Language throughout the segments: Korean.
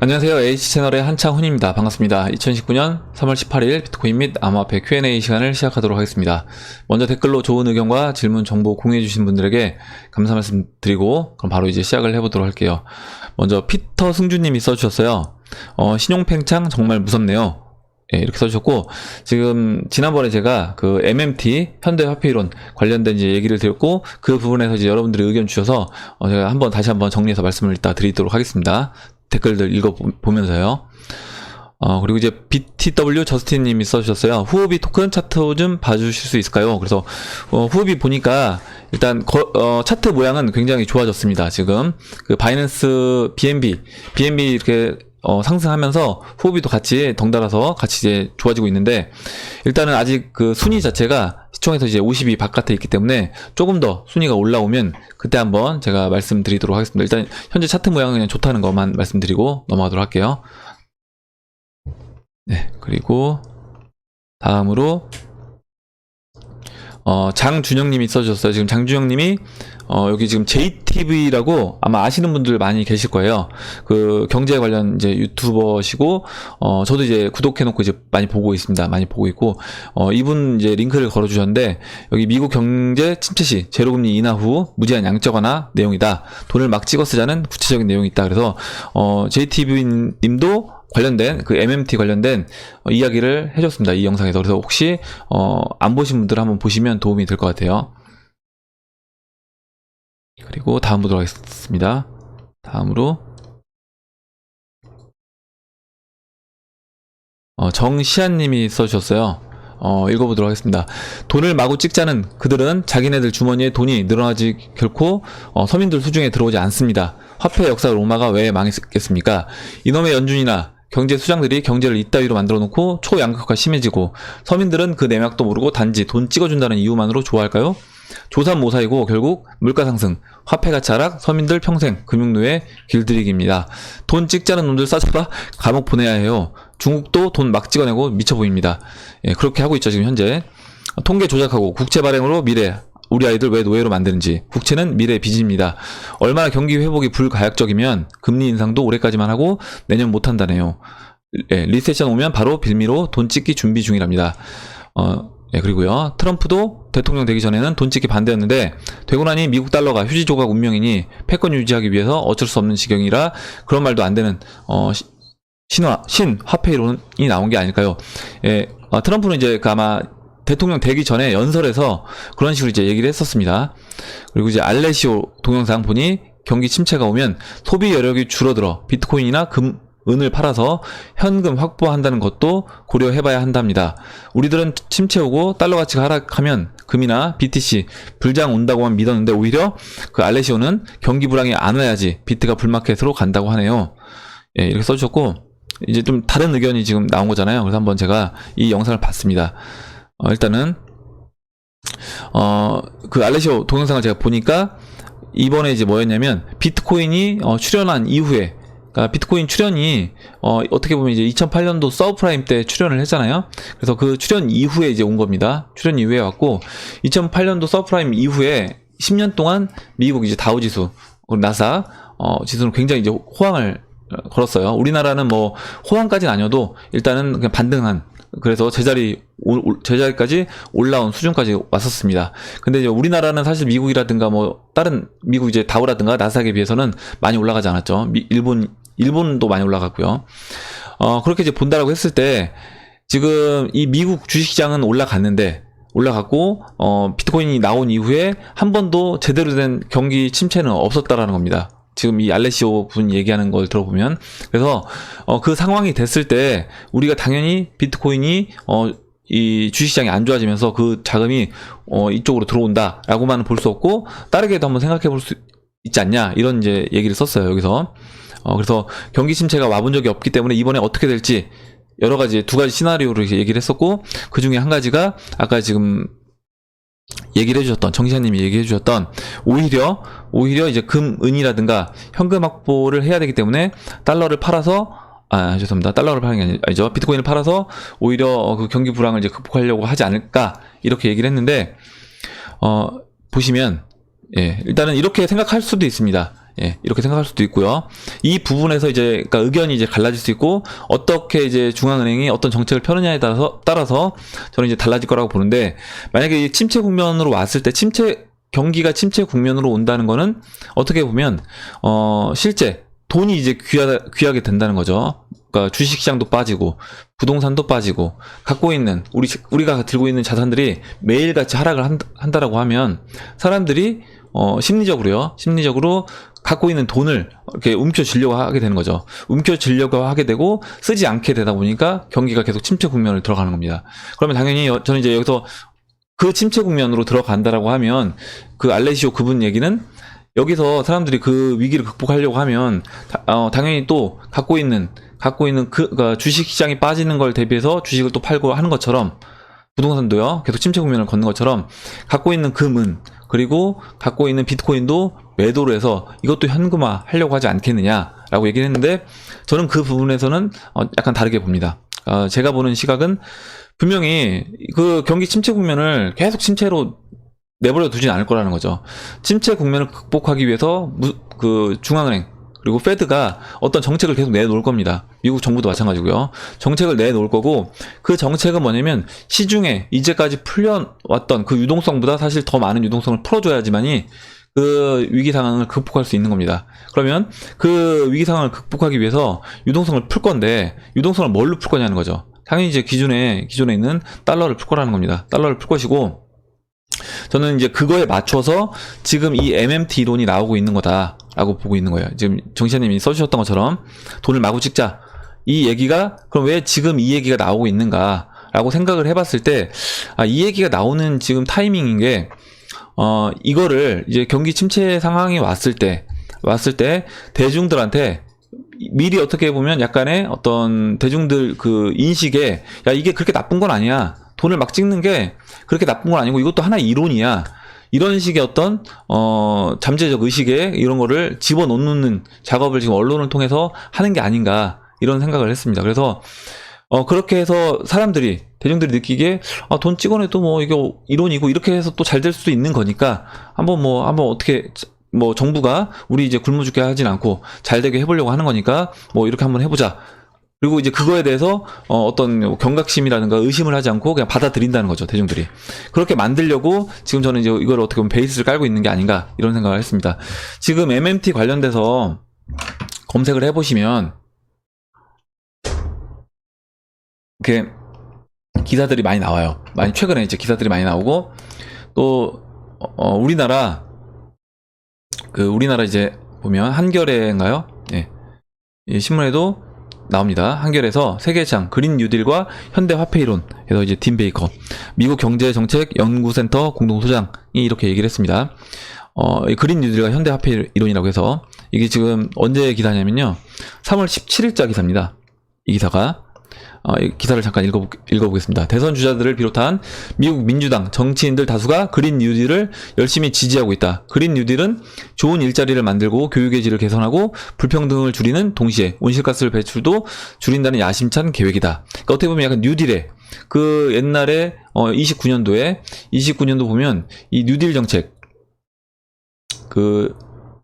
안녕하세요. H채널의 한창훈입니다. 반갑습니다. 2019년 3월 18일 비트코인 및 암호화폐 Q&A 시간을 시작하도록 하겠습니다. 먼저 댓글로 좋은 의견과 질문 정보 공유해주신 분들에게 감사 말씀 드리고 그럼 바로 이제 시작을 해보도록 할게요. 먼저 피터 승주님이 써주셨어요. 신용팽창 정말 무섭네요. 예, 이렇게 써주셨고, 지금, 지난번에 제가 그 MMT, 현대화폐이론 관련된 이제 얘기를 드렸고, 그 부분에서 이제 여러분들이 의견 주셔서, 제가 다시 한번 정리해서 말씀을 이따 드리도록 하겠습니다. 댓글들 읽어보면서요. 그리고 이제 BTW 저스틴 님이 써주셨어요. 후오비 토큰 차트 좀 봐주실 수 있을까요? 그래서, 후오비 보니까, 일단, 차트 모양은 굉장히 좋아졌습니다. 지금, 그 바이낸스 BNB 이렇게, 상승하면서 후오비도 같이 덩달아서 같이 이제 좋아지고 있는데, 일단은 아직 그 순위 자체가 시총에서 이제 50이 바깥에 있기 때문에 조금 더 순위가 올라오면 그때 한번 제가 말씀드리도록 하겠습니다. 일단 현재 차트 모양은 그냥 좋다는 것만 말씀드리고 넘어가도록 할게요. 네, 그리고 다음으로 장준영님이 써주셨어요. 지금 장준영님이 여기 지금 JTV라고 아마 아시는 분들 많이 계실 거예요. 그 경제 관련 이제 유튜버시고 저도 이제 구독해놓고 이제 많이 보고 있습니다. 많이 보고 있고 이분 이제 링크를 걸어주셨는데 여기 미국 경제 침체 시 제로금리 인하 후 무제한 양적 완화 내용이다. 돈을 막 찍어 쓰자는 구체적인 내용이 있다. 그래서 JTV님도 관련된 그 MMT 관련된 이야기를 해줬습니다. 이 영상에서. 그래서 혹시 안 보신 분들 한번 보시면 도움이 될 것 같아요. 그리고 다음 보도록 하겠습니다. 다음으로 정시안님이 써주셨어요. 읽어보도록 하겠습니다. 돈을 마구 찍자는 그들은 자기네들 주머니에 돈이 늘어나지 결코 서민들 수중에 들어오지 않습니다. 화폐 역사 로마가 왜 망했겠습니까? 이놈의 연준이나 경제 수장들이 경제를 이따위로 만들어 놓고 초양극화가 심해지고 서민들은 그 내막도 모르고 단지 돈 찍어준다는 이유만으로 좋아할까요? 조삼모사이고 결국 물가 상승, 화폐 가치 하락, 서민들 평생 금융노예 길들이기입니다. 돈 찍자는 놈들 싸잡아 감옥 보내야 해요. 중국도 돈 막 찍어내고 미쳐 보입니다. 예, 그렇게 하고 있죠 지금 현재. 통계 조작하고 국채 발행으로 미래 우리 아이들 왜 노예로 만드는지. 국채는 미래의 빚입니다. 얼마나 경기 회복이 불가역적이면 금리 인상도 올해까지만 하고 내년 못한다네요. 예, 리세션 오면 바로 빌미로 돈 찍기 준비 중이랍니다. 예, 그리고요. 트럼프도 대통령 되기 전에는 돈 찍기 반대였는데 되고 나니 미국 달러가 휴지 조각 운명이니 패권 유지하기 위해서 어쩔 수 없는 지경이라 그런 말도 안 되는 신화폐 이론이 나온 게 아닐까요? 예, 트럼프는 이제 아마 대통령 되기 전에 연설에서 그런 식으로 이제 얘기를 했었습니다. 그리고 이제 알레시오 동영상 보니 경기 침체가 오면 소비 여력이 줄어들어 비트코인이나 은을 팔아서 현금 확보한다는 것도 고려해봐야 한답니다. 우리들은 침체 오고 달러 가치가 하락하면 금이나 BTC 불장 온다고만 믿었는데 오히려 그 알레시오는 경기 불황이 안 와야지 비트가 불마켓으로 간다고 하네요. 예, 이렇게 써주셨고 이제 좀 다른 의견이 지금 나온 거잖아요. 그래서 한번 제가 이 영상을 봤습니다. 일단은 그 알레시오 동영상을 제가 보니까 이번에 이제 뭐였냐면 비트코인이 출현한 이후에 그러니까 비트코인 출현이 어떻게 보면 이제 2008년도 서브프라임 때 출현을 했잖아요. 그래서 그 출현 이후에 이제 온 겁니다. 출현 이후에 왔고 2008년도 서브프라임 이후에 10년 동안 미국 이제 다우지수 나사 지수는 굉장히 이제 호황을 걸었어요. 우리나라는 뭐 호황까지는 아니어도 일단은 그냥 반등한 그래서 제자리까지 올라온 수준까지 왔었습니다. 근데 이제 우리나라는 사실 미국이라든가 뭐 다른 미국 이제 다우라든가 나스닥에 비해서는 많이 올라가지 않았죠. 일본도 많이 올라갔고요. 그렇게 이제 본다라고 했을 때 지금 이 미국 주식시장은 올라갔고 비트코인이 나온 이후에 한 번도 제대로 된 경기 침체는 없었다라는 겁니다. 지금 이 알레시오 분 얘기하는 걸 들어보면. 그래서 그 상황이 됐을 때 우리가 당연히 비트코인이 이 주식시장이 안 좋아지면서 그 자금이 이쪽으로 들어온다라고만 볼 수 없고 다르게도 한번 생각해 볼 수 있지 않냐 이런 이제 얘기를 썼어요 여기서. 그래서 경기 침체가 와본 적이 없기 때문에 이번에 어떻게 될지 여러 가지 두 가지 시나리오를 얘기를 했었고 그 중에 한 가지가 아까 지금 얘기를 해주셨던 정시아님이 얘기해 주셨던 오히려 이제 은이라든가 현금 확보를 해야 되기 때문에 달러를 팔아서 죄송합니다. 달러를 파는 게 아니죠. 비트코인을 팔아서 오히려 그 경기 불황을 이제 극복하려고 하지 않을까 이렇게 얘기를 했는데 보시면 예, 일단은 이렇게 생각할 수도 있습니다. 예, 이렇게 생각할 수도 있고요. 이 부분에서 이제 그러니까 의견이 이제 갈라질 수 있고 어떻게 이제 중앙은행이 어떤 정책을 펴느냐에 따라서 저는 이제 달라질 거라고 보는데 만약에 이 침체 국면으로 왔을 때 경기가 침체 국면으로 온다는 거는 어떻게 보면 실제 돈이 이제 귀하게 된다는 거죠. 그러니까 주식시장도 빠지고 부동산도 빠지고 갖고 있는 우리가 들고 있는 자산들이 매일같이 하락을 한다라고 하면 사람들이 심리적으로 갖고 있는 돈을 이렇게 움켜쥐려고 하게 되는 거죠. 움켜쥐려고 하게 되고 쓰지 않게 되다 보니까 경기가 계속 침체 국면을 들어가는 겁니다. 그러면 당연히 저는 이제 여기서 그 침체 국면으로 들어간다라고 하면 그 알레시오 그분 얘기는 여기서 사람들이 그 위기를 극복하려고 하면 당연히 또 갖고 있는 그러니까 주식 시장이 빠지는 걸 대비해서 주식을 또 팔고 하는 것처럼 부동산도요 계속 침체 국면을 걷는 것처럼 갖고 있는 금은 그리고 갖고 있는 비트코인도 매도를 해서 이것도 현금화 하려고 하지 않겠느냐라고 얘기를 했는데 저는 그 부분에서는 약간 다르게 봅니다. 제가 보는 시각은 분명히 그 경기 침체 국면을 계속 침체로 내버려 두진 않을 거라는 거죠. 침체 국면을 극복하기 위해서 그 중앙은행 그리고 페드가 어떤 정책을 계속 내놓을 겁니다. 미국 정부도 마찬가지고요. 정책을 내놓을 거고 그 정책은 뭐냐면 시중에 이제까지 풀려왔던 그 유동성보다 사실 더 많은 유동성을 풀어줘야지만이 그 위기 상황을 극복할 수 있는 겁니다. 그러면 그 위기 상황을 극복하기 위해서 유동성을 풀 건데 유동성을 뭘로 풀 거냐는 거죠. 당연히 이제 기존에 있는 달러를 풀 거라는 겁니다. 달러를 풀 것이고 저는 이제 그거에 맞춰서 지금 이 MMT 이론이 나오고 있는 거다라고 보고 있는 거예요. 지금 정시아님이 써주셨던 것처럼 돈을 마구 찍자. 이 얘기가 그럼 왜 지금 이 얘기가 나오고 있는가라고 생각을 해봤을 때 이 얘기가 나오는 지금 타이밍인 게 이거를 이제 경기 침체 상황이 왔을 때 대중들한테 미리 어떻게 보면 약간의 어떤 대중들 그 인식에 야 이게 그렇게 나쁜 건 아니야. 돈을 막 찍는 게 그렇게 나쁜 건 아니고 이것도 하나의 이론이야. 이런 식의 어떤 잠재적 의식에 이런 거를 집어넣는 작업을 지금 언론을 통해서 하는 게 아닌가 이런 생각을 했습니다. 그래서 그렇게 해서 대중들이 느끼기에 돈 찍어내도 뭐 이게 이론이고 이렇게 해서 또 잘 될 수도 있는 거니까 한번 어떻게 정부가 우리 이제 굶어 죽게 하진 않고 잘 되게 해보려고 하는 거니까 뭐 이렇게 한번 해보자. 그리고 이제 그거에 대해서 어떤 경각심이라든가 의심을 하지 않고 그냥 받아들인다는 거죠, 대중들이. 그렇게 만들려고 지금 저는 이제 이걸 어떻게 보면 베이스를 깔고 있는 게 아닌가 이런 생각을 했습니다. 지금 MMT 관련돼서 검색을 해보시면 이렇게 기사들이 많이 나와요. 최근에 이제 기사들이 많이 나오고 또 우리나라 이제 보면 한겨레인가요? 예. 이 신문에도 나옵니다. 한겨레에서 세계창 그린 뉴딜과 현대 화폐 이론에서 이제 딘 베이커 미국 경제정책 연구센터 공동소장이 이렇게 얘기를 했습니다. 그린 뉴딜과 현대 화폐 이론이라고 해서 이게 지금 언제 기사냐면요. 3월 17일자 기사입니다. 이 기사가 이 기사를 잠깐 읽어보겠습니다. 대선 주자들을 비롯한 미국 민주당 정치인들 다수가 그린 뉴딜을 열심히 지지하고 있다. 그린 뉴딜은 좋은 일자리를 만들고 교육의 질을 개선하고 불평등을 줄이는 동시에 온실가스 배출도 줄인다는 야심찬 계획이다. 그러니까 어떻게 보면 약간 뉴딜에 그 옛날에 29년도 보면 이 뉴딜 정책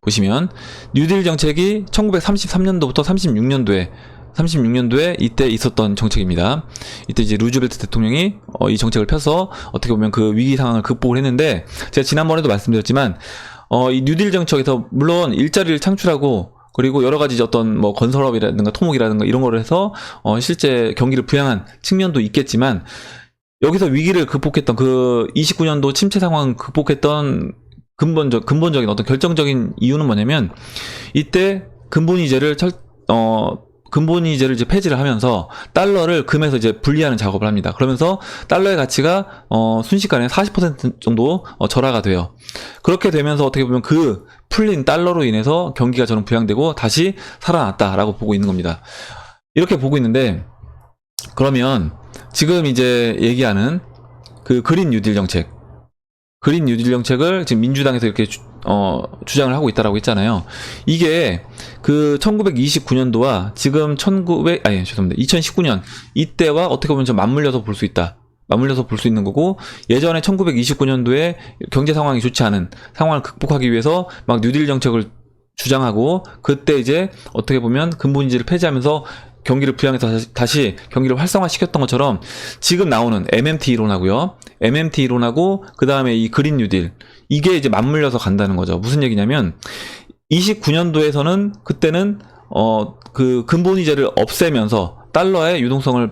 보시면 뉴딜 정책이 1933년도부터 36년도에 이때 있었던 정책입니다. 이때 이제 루즈벨트 대통령이 이 정책을 펴서 어떻게 보면 그 위기 상황을 극복을 했는데 제가 지난번에도 말씀드렸지만 이 뉴딜 정책에서 물론 일자리를 창출하고 그리고 여러 가지 어떤 건설업이라든가 토목이라든가 이런 거를 해서 실제 경기를 부양한 측면도 있겠지만 여기서 위기를 극복했던 그 29년도 침체 상황 극복했던 근본적인 어떤 결정적인 이유는 뭐냐면 이때 근본이제를 이제 폐지를 하면서 달러를 금에서 이제 분리하는 작업을 합니다. 그러면서 달러의 가치가 순식간에 40% 정도 절하가 돼요. 그렇게 되면서 어떻게 보면 그 풀린 달러로 인해서 경기가 저는 부양되고 다시 살아났다라고 보고 있는 겁니다. 이렇게 보고 있는데 그러면 지금 이제 얘기하는 그 그린 뉴딜 정책을 지금 민주당에서 이렇게 주장을 하고 있다라고 했잖아요. 이게 그 1929년도와 지금 2019년 이때와 어떻게 보면 좀 맞물려서 볼 수 있는 거고 예전에 1929년도에 경제 상황이 좋지 않은 상황을 극복하기 위해서 막 뉴딜 정책을 주장하고 그때 이제 어떻게 보면 근본인지를 폐지하면서 경기를 부양해서 다시 경기를 활성화시켰던 것처럼 지금 나오는 MMT 이론하고요. MMT 이론하고 그 다음에 이 그린 뉴딜 이게 이제 맞물려서 간다는 거죠. 무슨 얘기냐면 29년도에서는 그때는 그 근본이자를 없애면서 달러의 유동성을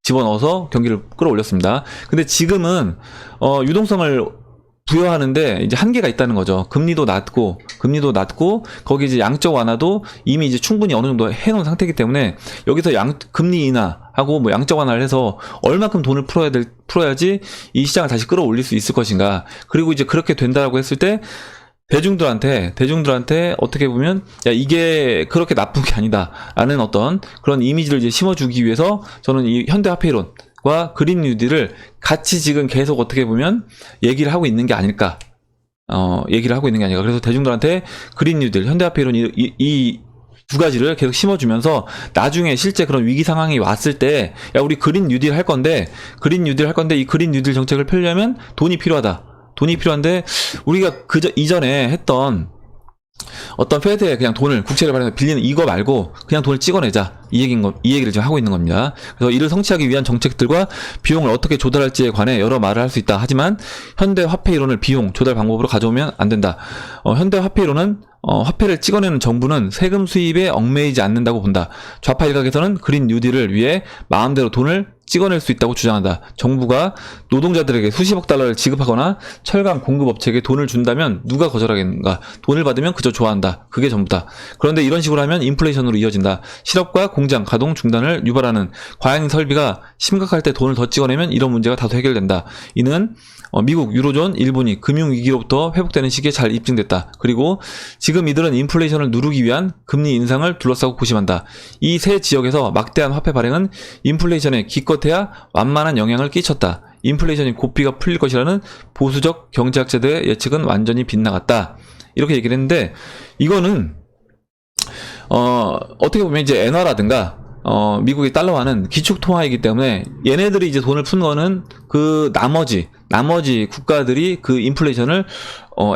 집어넣어서 경기를 끌어올렸습니다. 근데 지금은 유동성을 부여하는데 이제 한계가 있다는 거죠. 금리도 낮고 거기 이제 양적 완화도 이미 이제 충분히 어느 정도 해놓은 상태이기 때문에 여기서 금리 인하하고 뭐 양적 완화를 해서 얼마큼 돈을 풀어야지 이 시장을 다시 끌어올릴 수 있을 것인가. 그리고 이제 그렇게 된다라고 했을 때 대중들한테 어떻게 보면 야 이게 그렇게 나쁜 게 아니다라는 어떤 그런 이미지를 이제 심어주기 위해서 저는 이 현대화폐이론과 그린 뉴딜을 같이 지금 계속 어떻게 보면 얘기를 하고 있는 게 아닐까. 그래서 대중들한테 그린 뉴딜, 현대화폐이론 이 두 가지를 계속 심어주면서 나중에 실제 그런 위기 상황이 왔을 때 야 우리 그린 뉴딜 할 건데 이 그린 뉴딜 정책을 펴려면 돈이 필요한데 우리가 이전에 했던 어떤 페드에 그냥 돈을 국채를 발행해서 빌리는 이거 말고 그냥 돈을 찍어내자 이 얘기를 지금 하고 있는 겁니다. 그래서 이를 성취하기 위한 정책들과 비용을 어떻게 조달할지에 관해 여러 말을 할 수 있다. 하지만 현대 화폐 이론을 비용 조달 방법으로 가져오면 안 된다. 현대 화폐 이론은 화폐를 찍어내는 정부는 세금 수입에 얽매이지 않는다고 본다. 좌파 일각에서는 그린 뉴딜을 위해 마음대로 돈을 찍어낼 수 있다고 주장한다. 정부가 노동자들에게 수십억 달러를 지급하거나 철강 공급업체에게 돈을 준다면 누가 거절하겠는가. 돈을 받으면 그저 좋아한다. 그게 전부다. 그런데 이런 식으로 하면 인플레이션으로 이어진다. 실업과 공장 가동 중단을 유발하는 과잉 설비가 심각할 때 돈을 더 찍어내면 이런 문제가 다소 해결된다. 이는 미국, 유로존, 일본이 금융위기로부터 회복되는 시기에 잘 입증됐다. 그리고 지금 이들은 인플레이션을 누르기 위한 금리 인상을 둘러싸고 고심한다. 이 세 지역에서 막대한 화폐 발행은 인플레이션에 기껏해야 완만한 영향을 끼쳤다. 인플레이션이 고삐가 풀릴 것이라는 보수적 경제학자들의 예측은 완전히 빗나갔다. 이렇게 얘기를 했는데 이거는 어떻게 보면 이제 엔화라든가 미국의 달러화는 기축통화이기 때문에 얘네들이 이제 돈을 푼 거는 그 나머지 국가들이 그 인플레이션을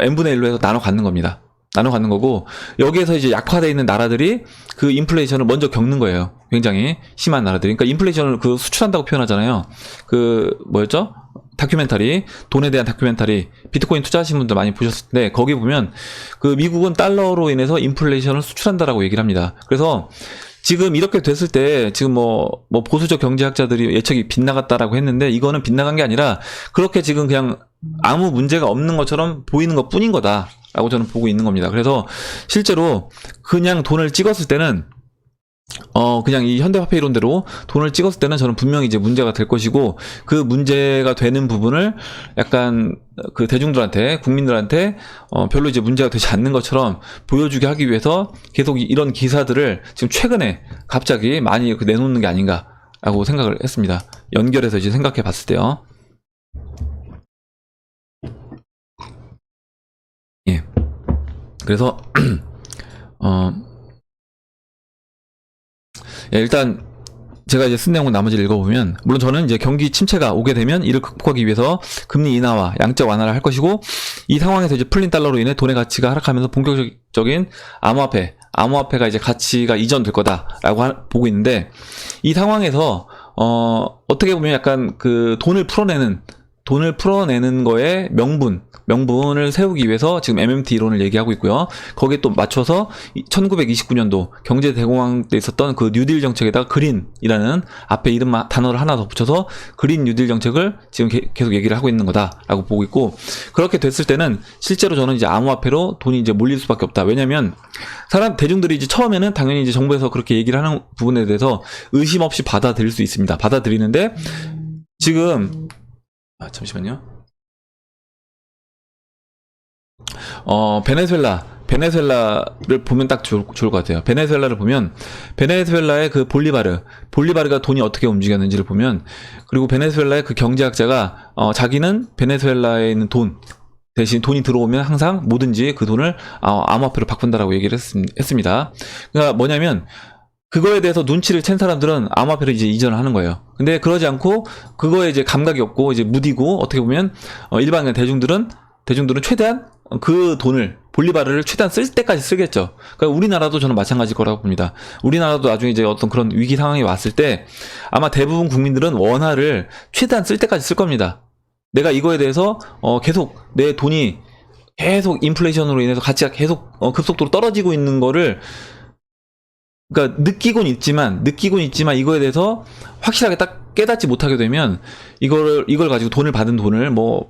n분의 1로 해서 나눠 갖는 겁니다. 나눠 갖는 거고 여기에서 이제 약화되어 있는 나라들이 그 인플레이션을 먼저 겪는 거예요. 굉장히 심한 나라들이. 그러니까 인플레이션을 그 수출한다고 표현하잖아요. 그 뭐였죠? 다큐멘터리, 돈에 대한 다큐멘터리, 비트코인 투자하신 분들 많이 보셨을 텐데 거기 보면 그 미국은 달러로 인해서 인플레이션을 수출한다라고 얘기를 합니다. 그래서 지금 이렇게 됐을 때 지금 뭐 보수적 경제학자들이 예측이 빗나갔다라고 했는데 이거는 빗나간 게 아니라 그렇게 지금 그냥 아무 문제가 없는 것처럼 보이는 것 뿐인 거다라고 저는 보고 있는 겁니다. 그래서 실제로 그냥 돈을 찍었을 때는 그냥 이 현대화폐 이론대로 돈을 찍었을 때는 저는 분명히 이제 문제가 될 것이고 그 문제가 되는 부분을 약간 그 대중들한테 국민들한테 별로 이제 문제가 되지 않는 것처럼 보여주게 하기 위해서 계속 이런 기사들을 지금 최근에 갑자기 많이 이렇게 내놓는 게 아닌가라고 생각을 했습니다. 연결해서 이제 생각해 봤을 때요. 예. 그래서 예, 일단 제가 이제 쓴 내용은 나머지를 읽어보면 물론 저는 이제 경기 침체가 오게 되면 이를 극복하기 위해서 금리 인하와 양적 완화를 할 것이고 이 상황에서 이제 풀린 달러로 인해 돈의 가치가 하락하면서 본격적인 암호화폐가 이제 가치가 이전될 거다라고 보고 있는데 이 상황에서 어떻게 보면 약간 그 돈을 풀어내는 거에 명분을 세우기 위해서 지금 MMT 이론을 얘기하고 있고요. 거기에 또 맞춰서 1929년도 경제 대공황 때 있었던 그 뉴딜 정책에다가 그린이라는 앞에 단어를 하나 더 붙여서 그린 뉴딜 정책을 지금 계속 얘기를 하고 있는 거다라고 보고 있고 그렇게 됐을 때는 실제로 저는 이제 암호화폐로 돈이 이제 몰릴 수밖에 없다. 왜냐면 대중들이 이제 처음에는 당연히 이제 정부에서 그렇게 얘기를 하는 부분에 대해서 의심 없이 받아들일 수 있습니다. 받아들이는데 지금 잠시만요. 베네수엘라를 보면 딱 좋을 것 같아요. 베네수엘라를 보면 베네수엘라의 그 볼리바르가 돈이 어떻게 움직였는지를 보면 그리고 베네수엘라의 그 경제학자가 자기는 베네수엘라에 있는 돈 대신 돈이 들어오면 항상 뭐든지 그 돈을 암호화폐로 바꾼다라고 얘기를 했습니다. 그러니까 뭐냐면 그거에 대해서 눈치를 챈 사람들은 암호화폐로 이제 이전을 하는 거예요. 근데 그러지 않고 그거에 이제 감각이 없고 이제 무디고 어떻게 보면 일반 대중들은 최대한 그 돈을 볼리바르를 최대한 쓸 때까지 쓰겠죠. 그러니까 우리나라도 저는 마찬가지일 거라고 봅니다. 우리나라도 나중에 이제 어떤 그런 위기 상황이 왔을 때 아마 대부분 국민들은 원화를 최대한 쓸 때까지 쓸 겁니다. 내가 이거에 대해서 계속 내 돈이 계속 인플레이션으로 인해서 가치가 계속 급속도로 떨어지고 있는 거를 그러니까 느끼곤 있지만 이거에 대해서 확실하게 딱 깨닫지 못하게 되면 이걸 가지고 돈을 받은 돈을 뭐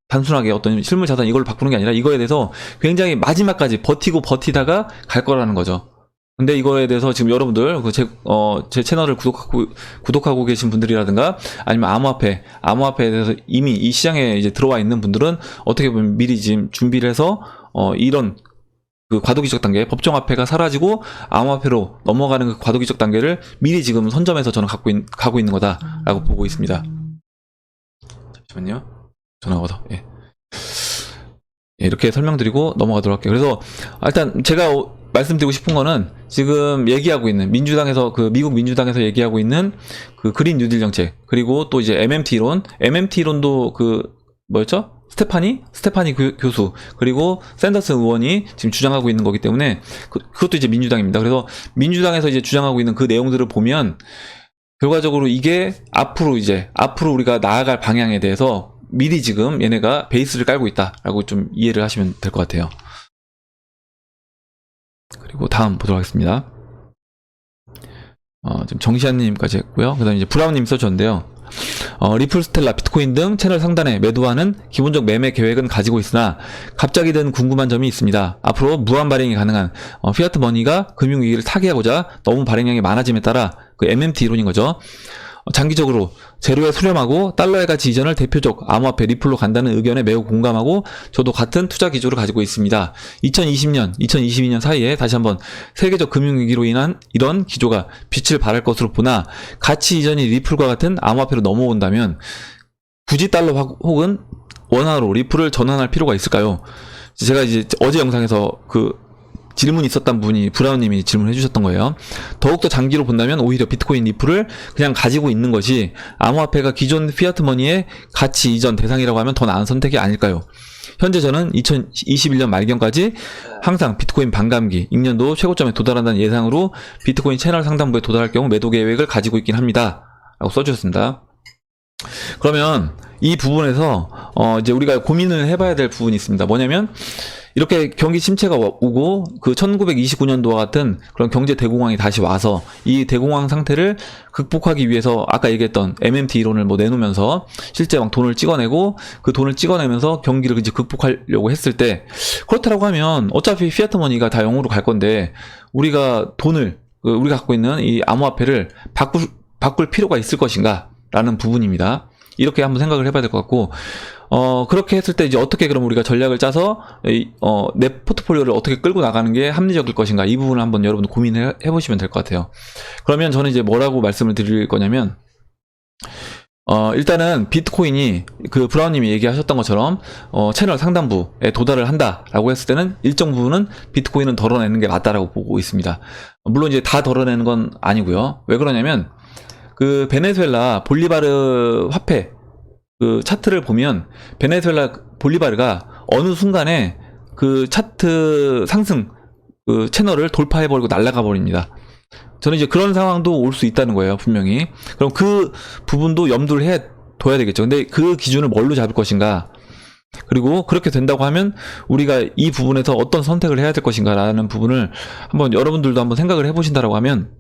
단순하게 어떤 실물 자산 이걸 바꾸는 게 아니라 이거에 대해서 굉장히 마지막까지 버티다가 갈 거라는 거죠. 근데 이거에 대해서 지금 여러분들 제 채널을 구독하고 계신 분들이라든가 아니면 암호화폐에 대해서 이미 이 시장에 이제 들어와 있는 분들은 어떻게 보면 미리 지금 준비를 해서 이런 그 과도기적 단계, 법정화폐가 사라지고 암호화폐로 넘어가는 그 과도기적 단계를 미리 지금 선점해서 저는 가고 있는 거다라고 보고 있습니다. 잠시만요. 전화가 와서. 예. 이렇게 설명드리고 넘어가도록 할게요. 그래서 일단 제가 말씀드리고 싶은 거는 지금 얘기하고 있는 미국 민주당에서 얘기하고 있는 그 그린 뉴딜 정책, 그리고 또 이제 MMT 이론도 뭐였죠? 스테파니 교수, 그리고 샌더스 의원이 지금 주장하고 있는 거기 때문에 그것도 이제 민주당입니다. 그래서 민주당에서 이제 주장하고 있는 그 내용들을 보면 결과적으로 이게 앞으로 우리가 나아갈 방향에 대해서 미리 지금 얘네가 베이스를 깔고 있다라고 좀 이해를 하시면 될 것 같아요. 그리고 다음 보도록 하겠습니다. 지금 정시아님까지 했고요. 그 다음에 이제 브라운님 써주셨는데요. 리플, 스텔라, 비트코인 등 채널 상단에 매도하는 기본적 매매 계획은 가지고 있으나 갑자기 든 궁금한 점이 있습니다. 앞으로 무한 발행이 가능한 피아트 머니가 금융위기를 타개하고자 너무 발행량이 많아짐에 따라 그 MMT 이론인 거죠. 장기적으로 제로에 수렴하고 달러의 가치 이전을 대표적 암호화폐 리플로 간다는 의견에 매우 공감하고 저도 같은 투자 기조를 가지고 있습니다. 2020년, 2022년 사이에 다시 한번 세계적 금융위기로 인한 이런 기조가 빛을 발할 것으로 보나 가치 이전이 리플과 같은 암호화폐로 넘어온다면 굳이 달러 혹은 원화로 리플을 전환할 필요가 있을까요? 제가 이제 어제 영상에서 질문이 있었던 분이 브라운님이 질문해 주셨던 거예요. 더욱더 장기로 본다면 오히려 비트코인 리플을 그냥 가지고 있는 것이 암호화폐가 기존 피아트 머니의 가치 이전 대상이라고 하면 더 나은 선택이 아닐까요? 현재 저는 2021년 말경까지 항상 비트코인 반감기, 익년도 최고점에 도달한다는 예상으로 비트코인 채널 상단부에 도달할 경우 매도 계획을 가지고 있긴 합니다. 라고 써주셨습니다. 그러면 이 부분에서 이제 우리가 고민을 해봐야 될 부분이 있습니다. 뭐냐면 이렇게 경기 침체가 오고 그 1929년도와 같은 그런 경제 대공황이 다시 와서 이 대공황 상태를 극복하기 위해서 아까 얘기했던 MMT 이론을 뭐 내놓으면서 실제 막 돈을 찍어내고 그 돈을 찍어내면서 경기를 이제 극복하려고 했을 때 그렇다라고 하면 어차피 피아트 머니가 다 0으로 갈 건데 우리가 우리가 갖고 있는 이 암호화폐를 바꿀 필요가 있을 것인가 라는 부분입니다. 이렇게 한번 생각을 해봐야 될 것 같고 그렇게 했을 때 이제 어떻게 그럼 우리가 전략을 짜서 내 포트폴리오를 어떻게 끌고 나가는 게 합리적일 것인가 이 부분을 한번 여러분들 고민을 해보시면 될 것 같아요. 그러면 저는 이제 뭐라고 말씀을 드릴 거냐면 일단은 비트코인이 그 브라운님이 얘기하셨던 것처럼 채널 상단부에 도달을 한다라고 했을 때는 일정 부분은 비트코인은 덜어내는 게 맞다라고 보고 있습니다. 물론 이제 다 덜어내는 건 아니고요. 왜 그러냐면 그 베네수엘라 볼리바르 화폐 그 차트를 보면 베네수엘라 볼리바르가 어느 순간에 그 차트 상승 그 채널을 돌파해버리고 날아가 버립니다. 저는 이제 그런 상황도 올 수 있다는 거예요, 분명히. 그럼 그 부분도 염두를 둬야 되겠죠. 근데 그 기준을 뭘로 잡을 것인가? 그리고 그렇게 된다고 하면 우리가 이 부분에서 어떤 선택을 해야 될 것인가라는 부분을 한번 여러분들도 한번 생각을 해보신다라고 하면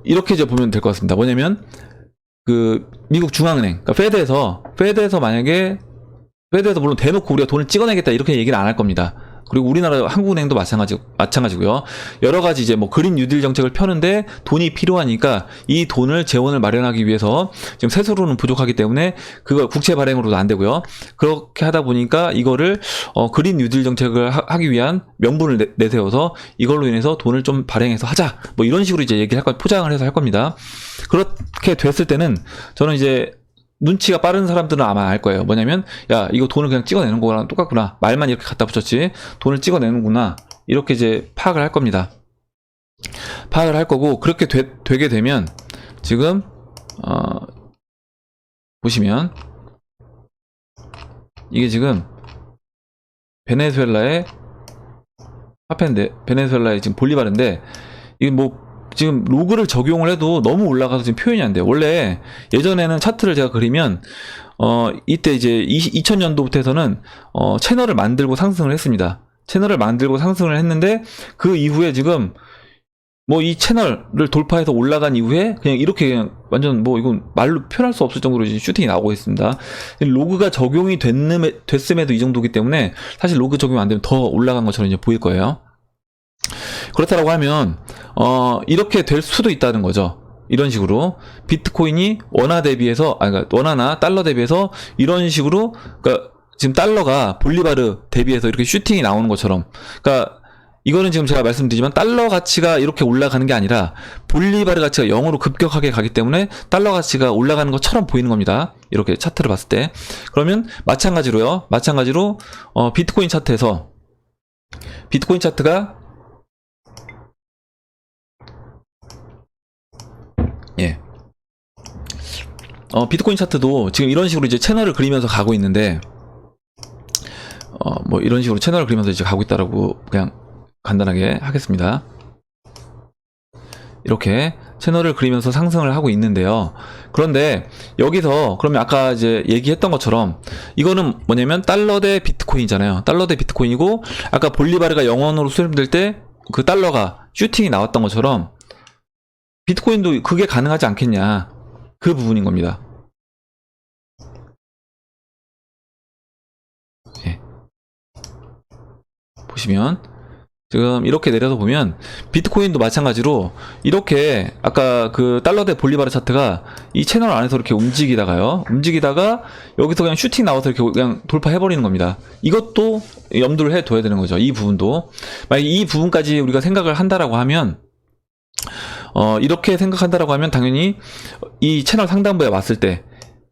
이렇게 이제 보면 될 것 같습니다. 뭐냐면 그 미국 중앙은행, 그러니까 페드에서 만약에 페드에서 물론 대놓고 우리가 돈을 찍어내겠다 이렇게 얘기를 안 할 겁니다. 그리고 우리나라 한국은행도 마찬가지고요. 여러 가지 이제 뭐 그린 뉴딜 정책을 펴는데 돈이 필요하니까 이 돈을 재원을 마련하기 위해서 지금 세수로는 부족하기 때문에 그걸 국채 발행으로도 안 되고요. 그렇게 하다 보니까 이거를 그린 뉴딜 정책을 하기 위한 명분을 내세워서 이걸로 인해서 돈을 좀 발행해서 하자. 뭐 이런 식으로 이제 포장을 해서 할 겁니다. 그렇게 됐을 때는 저는 이제 눈치가 빠른 사람들은 아마 알 거예요. 뭐냐면 야 이거 돈을 그냥 찍어내는 거랑 똑같구나. 말만 이렇게 갖다 붙였지 돈을 찍어내는구나. 이렇게 이제 파악을 할 겁니다. 파악을 할 거고 그렇게 되게 되면 지금 보시면 이게 지금 베네수엘라의 화폐인데, 베네수엘라의 지금 볼리바르인데, 이게 뭐 지금 로그를 적용을 해도 너무 올라가서 지금 표현이 안 돼요. 원래 예전에는 차트를 제가 그리면 이때 이제 2000년도부터 해서는 채널을 만들고 상승을 했습니다. 채널을 만들고 상승을 했는데, 그 이후에 지금 뭐 이 채널을 돌파해서 올라간 이후에 그냥 이렇게 그냥 완전 뭐 이건 말로 표현할 수 없을 정도로 이제 슈팅이 나오고 있습니다. 로그가 적용이 됐음에도 이 정도기 때문에 사실 로그 적용 안 되면 더 올라간 것처럼 이제 보일 거예요. 그렇다라고 하면 이렇게 될 수도 있다는 거죠. 이런 식으로 비트코인이 원화 대비해서, 그러니까 원화나 달러 대비해서 이런 식으로, 그러니까 지금 달러가 볼리바르 대비해서 이렇게 슈팅이 나오는 것처럼, 그러니까 이거는 지금 제가 말씀드리지만 달러 가치가 이렇게 올라가는 게 아니라 볼리바르 가치가 0으로 급격하게 가기 때문에 달러 가치가 올라가는 것처럼 보이는 겁니다. 이렇게 차트를 봤을 때. 그러면 마찬가지로 비트코인 차트에서 비트코인 차트가 비트코인 차트도 지금 이런 식으로 이제 채널을 그리면서 가고 있는데, 뭐 이런 식으로 채널을 그리면서 이제 가고 있다라고 그냥 간단하게 하겠습니다. 이렇게 채널을 그리면서 상승을 하고 있는데요. 그런데 여기서 그러면 아까 이제 얘기했던 것처럼 이거는 뭐냐면 달러 대 비트코인이잖아요. 달러 대 비트코인이고, 아까 볼리바르가 0원으로 수렴될 때 그 달러가 슈팅이 나왔던 것처럼 비트코인도 그게 가능하지 않겠냐, 그 부분인 겁니다. 보시면 지금 이렇게 내려서 보면 비트코인도 마찬가지로 이렇게 아까 그 달러 대 볼리바르 차트가 이 채널 안에서 이렇게 움직이다가 여기서 그냥 슈팅 나와서 이렇게 그냥 돌파해버리는 겁니다. 이것도 염두를 해둬야 되는 거죠. 이 부분도. 만약에 이 부분까지 우리가 생각을 한다라고 하면, 이렇게 생각한다라고 하면 당연히 이 채널 상단부에 왔을 때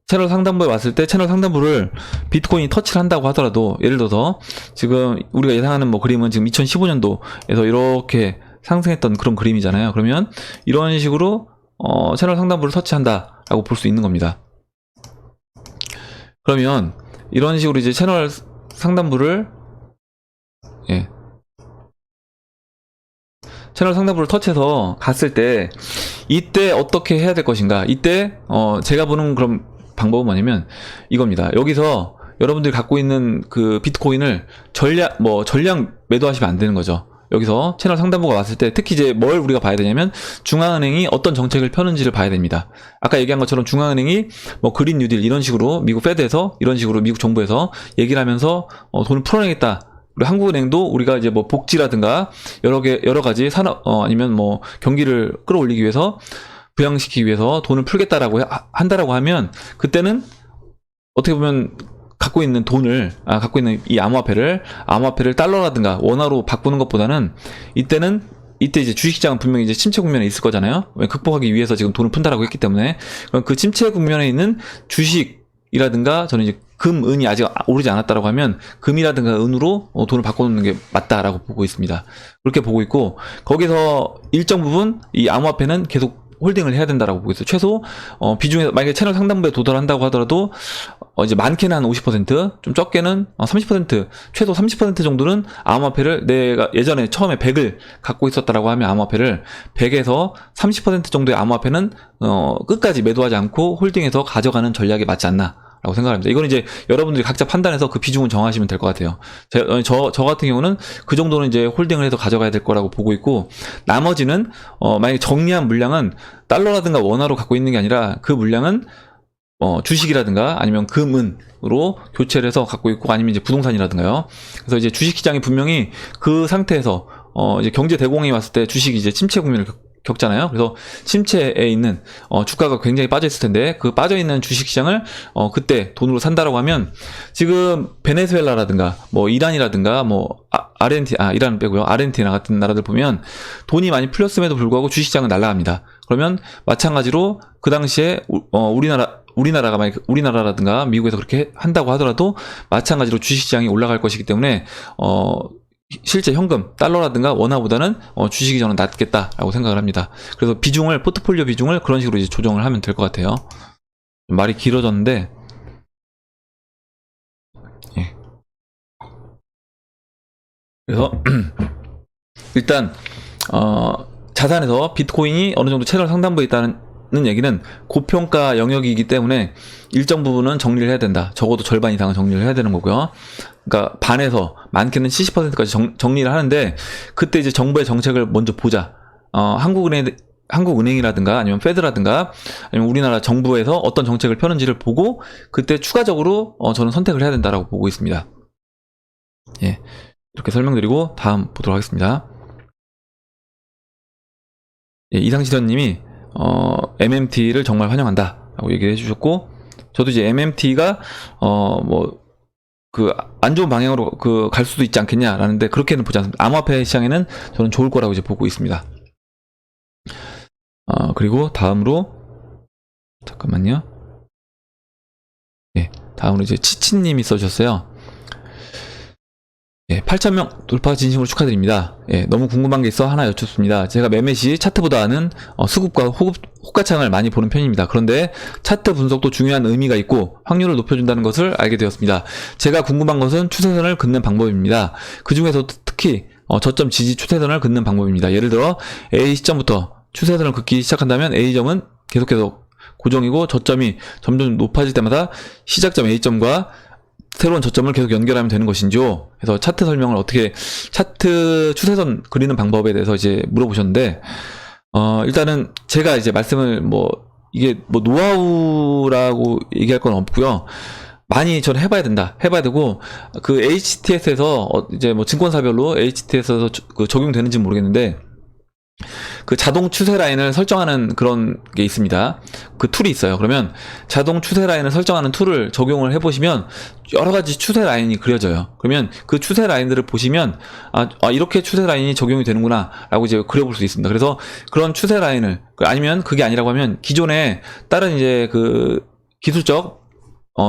채널 상단부를 비트코인이 터치를 한다고 하더라도, 예를 들어서 지금 우리가 예상하는 뭐 그림은 지금 2015년도에서 이렇게 상승했던 그런 그림이잖아요. 그러면 이런 식으로 채널 상단부를 터치한다라고 볼 수 있는 겁니다. 그러면 이런 식으로 이제 채널 상단부를 터치해서 갔을 때 이때 어떻게 해야 될 것인가? 이때 제가 보는 그런 방법은 뭐냐면 이겁니다. 여기서 여러분들이 갖고 있는 그 비트코인을 전량 매도하시면 안 되는 거죠. 여기서 채널 상단부가 왔을 때 특히 이제 뭘 우리가 봐야 되냐면 중앙은행이 어떤 정책을 펴는지를 봐야 됩니다. 아까 얘기한 것처럼 중앙은행이 뭐 그린 뉴딜 이런 식으로 미국 페드에서 이런 식으로 미국 정부에서 얘기를 하면서 돈을 풀어내겠다. 그리고 한국은행도 우리가 이제 뭐 복지라든가 여러 가지 산업 아니면 뭐 경기를 끌어올리기 위해서 부양시키기 위해서 돈을 풀겠다라고 한다라고 하면, 그때는 어떻게 보면 갖고 있는 이 암호화폐를 달러라든가 원화로 바꾸는 것보다는 이때 이제 주식시장은 분명히 이제 침체 국면에 있을 거잖아요. 극복하기 위해서 지금 돈을 푼다라고 했기 때문에. 그럼 그 침체 국면에 있는 주식이라든가, 저는 이제 금, 은이 아직 오르지 않았다라고 하면 금이라든가 은으로 돈을 바꿔놓는 게 맞다라고 보고 있습니다. 그렇게 보고 있고, 거기서 일정 부분 이 암호화폐는 계속 홀딩을 해야 된다라고 보고 있어요. 최소 비중에 만약에 채널 상단부에 도달한다고 하더라도 이제 많게는 한 50%, 좀 적게는 30%, 최소 30% 정도는 암호화폐를, 내가 예전에 처음에 100을 갖고 있었다라고 하면 암호화폐를 100에서 30% 정도의 암호화폐는 끝까지 매도하지 않고 홀딩해서 가져가는 전략이 맞지 않나 라고 생각합니다. 이건 이제 여러분들이 각자 판단해서 그 비중을 정하시면 될 것 같아요. 저 같은 경우는 그 정도는 이제 홀딩을 해서 가져가야 될 거라고 보고 있고, 나머지는 만약에 정리한 물량은 달러라든가 원화로 갖고 있는 게 아니라 그 물량은 주식이라든가 아니면 금은으로 교체를 해서 갖고 있고, 아니면 이제 부동산이라든가요. 그래서 이제 주식시장이 분명히 그 상태에서 이제 경제 대공황이 왔을 때 주식이 이제 침체 국면을 겪잖아요. 그래서 침체에 있는 주가가 굉장히 빠져 있을 텐데, 그 빠져 있는 주식 시장을 그때 돈으로 산다라고 하면, 지금 베네수엘라라든가 뭐 이란이라든가 뭐 이란 빼고요, 아르헨티나 같은 나라들 보면 돈이 많이 풀렸음에도 불구하고 주식 시장은 날아갑니다. 그러면 마찬가지로 그 당시에 우리나라라든가 미국에서 그렇게 한다고 하더라도 마찬가지로 주식시장이 올라갈 것이기 때문에 실제 현금, 달러라든가 원화보다는 주식이 저는 낫겠다라고 생각을 합니다. 그래서 포트폴리오 비중을 그런 식으로 이제 조정을 하면 될 것 같아요. 말이 길어졌는데 그래서 일단 자산에서 비트코인이 어느 정도 채널 상단부에 있다는 얘기는 고평가 영역이기 때문에 일정 부분은 정리를 해야 된다. 적어도 절반 이상은 정리를 해야 되는 거고요. 그러니까 반에서 많게는 70%까지 정리를 하는데, 그때 이제 정부의 정책을 먼저 보자. 한국은행이라든가 아니면 페드라든가 아니면 우리나라 정부에서 어떤 정책을 펴는지를 보고 그때 추가적으로 저는 선택을 해야 된다라고 보고 있습니다. 예, 이렇게 설명드리고 다음 보도록 하겠습니다. 예, 이상실현님이 MMT를 정말 환영한다 라고 얘기를 해주셨고, 저도 이제 MMT가 안 좋은 방향으로 갈 수도 있지 않겠냐라는데, 그렇게는 보지 않습니다. 암호화폐 시장에는 저는 좋을 거라고 이제 보고 있습니다. 그리고 다음으로 잠깐만요. 예, 다음으로 이제 치치님이 써주셨어요. 예, 8,000명 돌파 진심으로 축하드립니다. 예, 너무 궁금한 게 있어 하나 여쭙습니다. 제가 매매 시 차트보다는 수급과 호가창을 많이 보는 편입니다. 그런데 차트 분석도 중요한 의미가 있고 확률을 높여준다는 것을 알게 되었습니다. 제가 궁금한 것은 추세선을 긋는 방법입니다. 그 중에서 특히 저점 지지 추세선을 긋는 방법입니다. 예를 들어 A 시점부터 추세선을 긋기 시작한다면 A점은 계속해서 고정이고, 저점이 점점 높아질 때마다 시작점 A점과 새로운 저점을 계속 연결하면 되는 것인지요. 그래서 차트 설명을 차트 추세선 그리는 방법에 대해서 이제 물어보셨는데, 일단은 제가 이제 말씀을 이게 노하우라고 얘기할 건 없고요. 많이 저는 해봐야 되고, 그 HTS에서 이제 증권사별로 HTS에서 적용되는지 모르겠는데, 그 자동 추세 라인을 설정하는 그런 게 있습니다. 그 툴이 있어요. 그러면 자동 추세 라인을 설정하는 툴을 적용을 해보시면 여러 가지 추세 라인이 그려져요. 그러면 그 추세 라인들을 보시면 이렇게 추세 라인이 적용이 되는구나 라고 이제 그려볼 수 있습니다. 그래서 그런 추세 라인을, 아니면 그게 아니라고 하면 기존에 다른 이제 그 기술적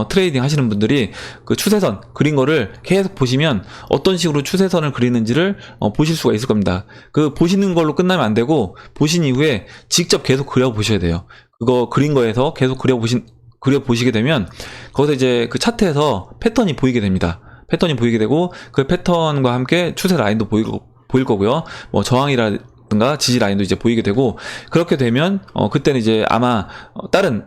트레이딩 하시는 분들이 그 추세선 그린 거를 계속 보시면 어떤 식으로 추세선을 그리는지를 보실 수가 있을 겁니다. 그 보시는 걸로 끝나면 안 되고, 보신 이후에 직접 계속 그려 보셔야 돼요. 그거 그린 거에서 계속 그려 보시게 되면 거기서 이제 그 차트에서 패턴이 보이게 됩니다. 패턴이 보이게 되고, 그 패턴과 함께 추세 라인도 보일 거고요. 저항이라든가 지지 라인도 이제 보이게 되고, 그렇게 되면 그때는 이제 아마 다른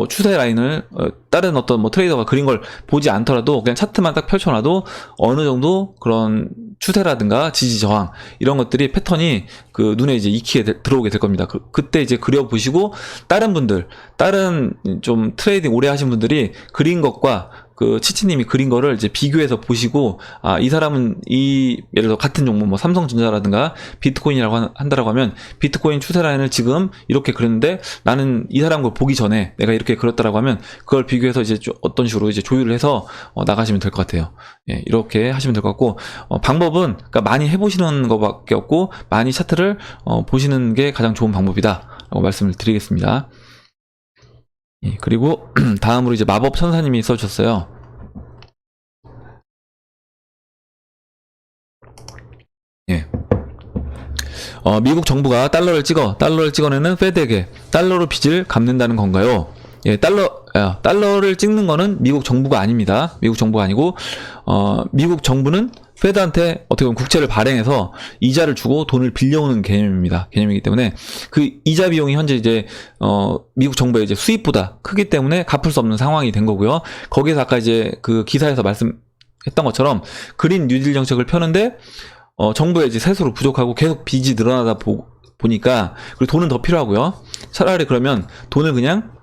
추세 라인을 다른 어떤 트레이더가 그린 걸 보지 않더라도 그냥 차트만 딱 펼쳐놔도 어느 정도 그런 추세라든가 지지 저항 이런 것들이 패턴이 그 눈에 이제 익히게 들어오게 될 겁니다. 그때 이제 그려보시고, 다른 좀 트레이딩 오래 하신 분들이 그린 것과 그 치치님이 그린 거를 이제 비교해서 보시고, 이 사람은 예를 들어 같은 종목 삼성전자라든가 비트코인이라고 한다라고 하면 비트코인 추세 라인을 지금 이렇게 그렸는데 나는 이 사람 걸 보기 전에 내가 이렇게 그렸다라고 하면 그걸 비교해서 이제 어떤 식으로 이제 조율을 해서 나가시면 될 것 같아요. 예, 이렇게 하시면 될 것 같고, 방법은 그러니까 많이 해보시는 것밖에 없고 많이 차트를 보시는 게 가장 좋은 방법이다라고 말씀을 드리겠습니다. 예, 그리고 다음으로 이제 마법 천사님이 써주셨어요. 예. 미국 정부가 달러를 찍어내는 페드에게 달러로 빚을 갚는다는 건가요? 예, 달러를 찍는 거는 미국 정부가 아닙니다. 미국 정부가 아니고, 미국 정부는 페드한테 어떻게 보면 국채를 발행해서 이자를 주고 돈을 빌려오는 개념이기 때문에 그 이자 비용이 현재 이제 미국 정부의 이제 수입보다 크기 때문에 갚을 수 없는 상황이 된 거고요. 거기에서 아까 이제 그 기사에서 말씀했던 것처럼 그린 뉴딜 정책을 펴는데 정부의 이제 세수로 부족하고 계속 빚이 늘어나다 보니까, 그리고 돈은 더 필요하고요. 차라리 그러면 돈을 그냥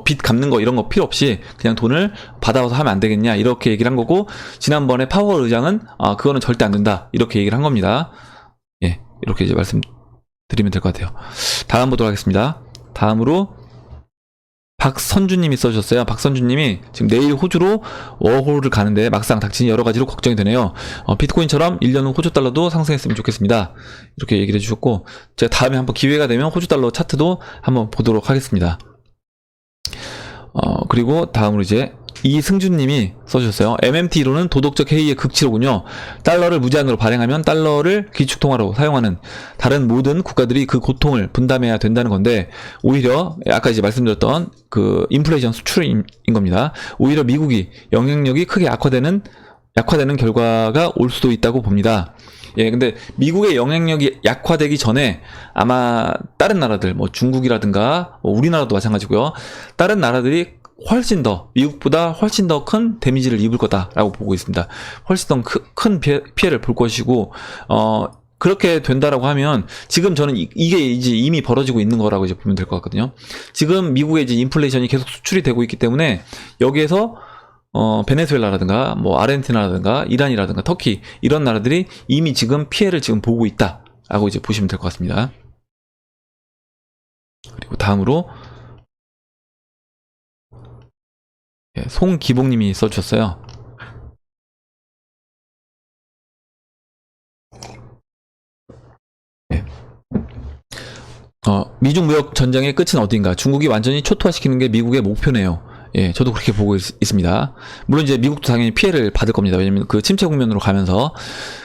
빚 갚는 거 이런 거 필요 없이 그냥 돈을 받아와서 하면 안 되겠냐 이렇게 얘기를 한 거고, 지난번에 파월 의장은 그거는 절대 안 된다 이렇게 얘기를 한 겁니다. 예, 이렇게 이제 말씀드리면 될 것 같아요. 다음 보도록 하겠습니다. 다음으로 박선주님이 써주셨어요. 박선주님이 지금 내일 호주로 워홀을 가는데 막상 닥치니 여러 가지로 걱정이 되네요. 비트코인처럼 1년 후 호주 달러도 상승했으면 좋겠습니다. 이렇게 얘기를 해주셨고, 제가 다음에 한번 기회가 되면 호주 달러 차트도 한번 보도록 하겠습니다. 그리고 다음으로 이제 이승준님이 써주셨어요. MMT로는 도덕적 해이의 극치로군요. 달러를 무제한으로 발행하면 달러를 기축통화로 사용하는 다른 모든 국가들이 그 고통을 분담해야 된다는 건데, 오히려 아까 이제 말씀드렸던 그 인플레이션 수출인 겁니다. 오히려 미국이 영향력이 크게 악화되는 약화되는 결과가 올 수도 있다고 봅니다. 예, 근데 미국의 영향력이 약화되기 전에 아마 다른 나라들, 뭐 중국이라든가 뭐 우리나라도 마찬가지고요. 다른 나라들이 훨씬 더 미국보다 훨씬 더 큰 데미지를 입을 거다라고 보고 있습니다. 훨씬 더 큰 피해를 볼 것이고 그렇게 된다라고 하면 지금 저는 이게 이제 이미 벌어지고 있는 거라고 이제 보면 될 것 같거든요. 지금 미국의 이제 인플레이션이 계속 수출이 되고 있기 때문에 여기에서 베네수엘라라든가 뭐 아르헨티나라든가 이란이라든가 터키 이런 나라들이 이미 지금 피해를 지금 보고 있다라고 이제 보시면 될 것 같습니다. 그리고 다음으로 송기봉님이 써주셨어요. 미중 무역 전쟁의 끝은 어딘가? 중국이 완전히 초토화시키는 게 미국의 목표네요. 예, 저도 그렇게 보고 있습니다. 물론 이제 미국도 당연히 피해를 받을 겁니다. 왜냐면 그 침체 국면으로 가면서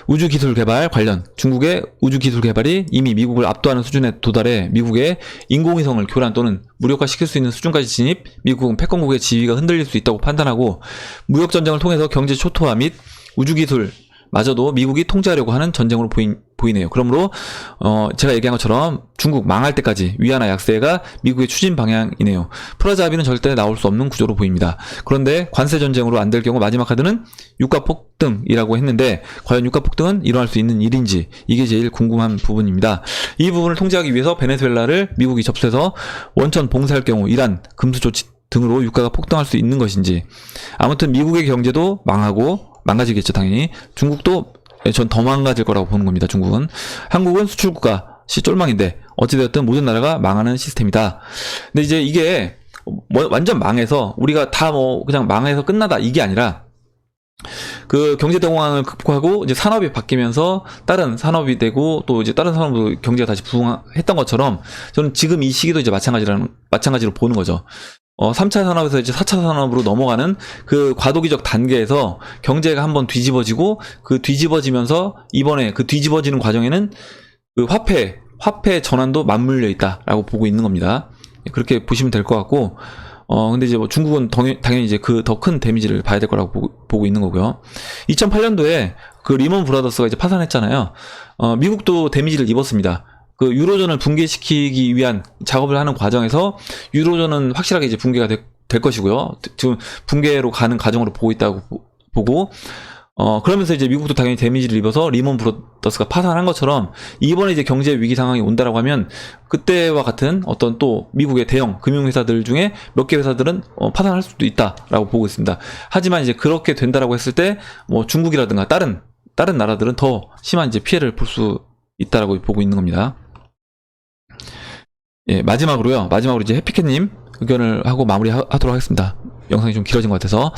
우주 기술 개발 관련 중국의 우주 기술 개발이 이미 미국을 압도하는 수준에 도달해 미국의 인공위성을 교란 또는 무력화시킬 수 있는 수준까지 진입, 미국은 패권국의 지위가 흔들릴 수 있다고 판단하고 무역 전쟁을 통해서 경제 초토화 및 우주 기술 마저도 미국이 통제하려고 하는 전쟁으로 보이네요. 그러므로 제가 얘기한 것처럼 중국 망할 때까지 위안화 약세가 미국의 추진 방향이네요. 프라자 합의는 절대 나올 수 없는 구조로 보입니다. 그런데 관세 전쟁으로 안 될 경우 마지막 카드는 유가 폭등이라고 했는데 과연 유가 폭등은 일어날 수 있는 일인지 이게 제일 궁금한 부분입니다. 이 부분을 통제하기 위해서 베네수엘라를 미국이 접수해서 원천 봉쇄할 경우 이란 금수 조치 등으로 유가가 폭등할 수 있는 것인지 아무튼 미국의 경제도 망가지겠죠. 당연히 중국도 전 더 망가질 거라고 보는 겁니다. 중국은. 한국은 수출국가 쫄망인데 어찌되었든 모든 나라가 망하는 시스템이다. 근데 이제 이게 완전 망해서 우리가 다 그냥 망해서 끝나다 이게 아니라 그 경제 대공황을 극복하고 이제 산업이 바뀌면서 다른 산업이 되고 또 이제 다른 산업도 경제가 다시 부흥했던 것처럼 저는 지금 이 시기도 이제 마찬가지로 보는 거죠. 3차 산업에서 이제 4차 산업으로 넘어가는 그 과도기적 단계에서 경제가 한번 뒤집어지고 그 뒤집어지면서 이번에 그 뒤집어지는 과정에는 그 화폐 전환도 맞물려 있다라고 보고 있는 겁니다. 그렇게 보시면 될 것 같고 근데 이제 뭐 중국은 당연히 이제 그 더 큰 데미지를 봐야 될 거라고 보고 있는 거고요. 2008년도에 그 리먼 브라더스가 이제 파산했잖아요. 미국도 데미지를 입었습니다. 그 유로존을 붕괴시키기 위한 작업을 하는 과정에서 유로존은 확실하게 이제 붕괴가 될 것이고요. 지금 붕괴로 가는 과정으로 보고 있다고 보고 그러면서 이제 미국도 당연히 데미지를 입어서 리먼 브라더스가 파산한 것처럼 이번에 이제 경제 위기 상황이 온다라고 하면 그때와 같은 어떤 또 미국의 대형 금융회사들 중에 몇 개 회사들은 파산할 수도 있다라고 보고 있습니다. 하지만 이제 그렇게 된다라고 했을 때 뭐 중국이라든가 다른 나라들은 더 심한 이제 피해를 볼 수 있다라고 보고 있는 겁니다. 예, 마지막으로 이제 해피캣님 의견을 하고 마무리하도록 하겠습니다. 영상이 좀 길어진 것 같아서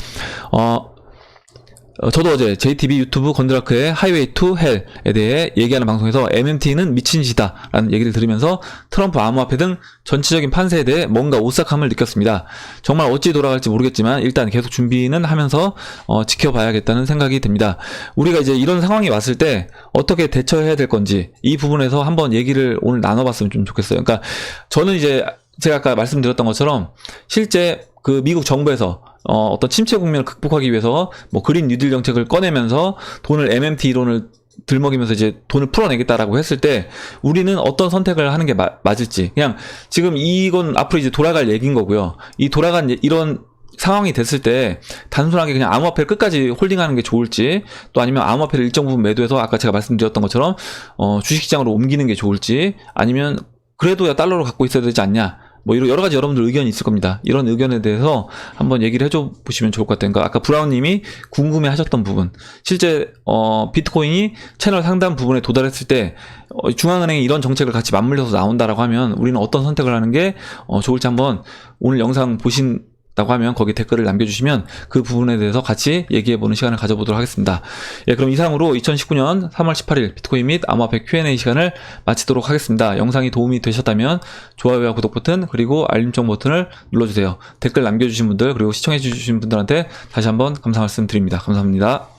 저도 어제 JTB 유튜브 건드라크의 하이웨이 투 헬에 대해 얘기하는 방송에서 MMT는 미친 짓이다 라는 얘기를 들으면서 트럼프 암호화폐 등 전체적인 판세에 대해 뭔가 오싹함을 느꼈습니다. 정말 어찌 돌아갈지 모르겠지만 일단 계속 준비는 하면서 지켜봐야겠다는 생각이 듭니다. 우리가 이제 이런 상황이 왔을 때 어떻게 대처해야 될 건지 이 부분에서 한번 얘기를 오늘 나눠봤으면 좀 좋겠어요. 그러니까 저는 이제 제가 아까 말씀드렸던 것처럼 실제 그 미국 정부에서 어떤 침체 국면을 극복하기 위해서 뭐 그린 뉴딜 정책을 꺼내면서 돈을 MMT 이론을 들먹이면서 이제 돈을 풀어내겠다라고 했을 때 우리는 어떤 선택을 하는 게 맞을지 그냥 지금 이건 앞으로 이제 돌아갈 얘기인 거고요. 이 돌아간 이런 상황이 됐을 때 단순하게 그냥 암호화폐를 끝까지 홀딩하는 게 좋을지 또 아니면 암호화폐를 일정 부분 매도해서 아까 제가 말씀드렸던 것처럼 주식시장으로 옮기는 게 좋을지 아니면 그래도 달러로 갖고 있어야 되지 않냐 뭐 여러 가지 여러분들 의견이 있을 겁니다. 이런 의견에 대해서 한번 얘기를 해줘 보시면 좋을 것 같아요. 그러니까 아까 브라운님이 궁금해 하셨던 부분 실제 비트코인이 채널 상단 부분에 도달했을 때 중앙은행이 이런 정책을 같이 맞물려서 나온다라고 하면 우리는 어떤 선택을 하는 게 좋을지 한번 오늘 영상 보신다고 하면 거기 댓글을 남겨주시면 그 부분에 대해서 같이 얘기해보는 시간을 가져보도록 하겠습니다. 예, 그럼 이상으로 2019년 3월 18일 비트코인 및 암호화폐 Q&A 시간을 마치도록 하겠습니다. 영상이 도움이 되셨다면 좋아요와 구독 버튼 그리고 알림 정 버튼을 눌러주세요. 댓글 남겨주신 분들 그리고 시청해주신 분들한테 다시 한번 감사 말씀 드립니다. 감사합니다.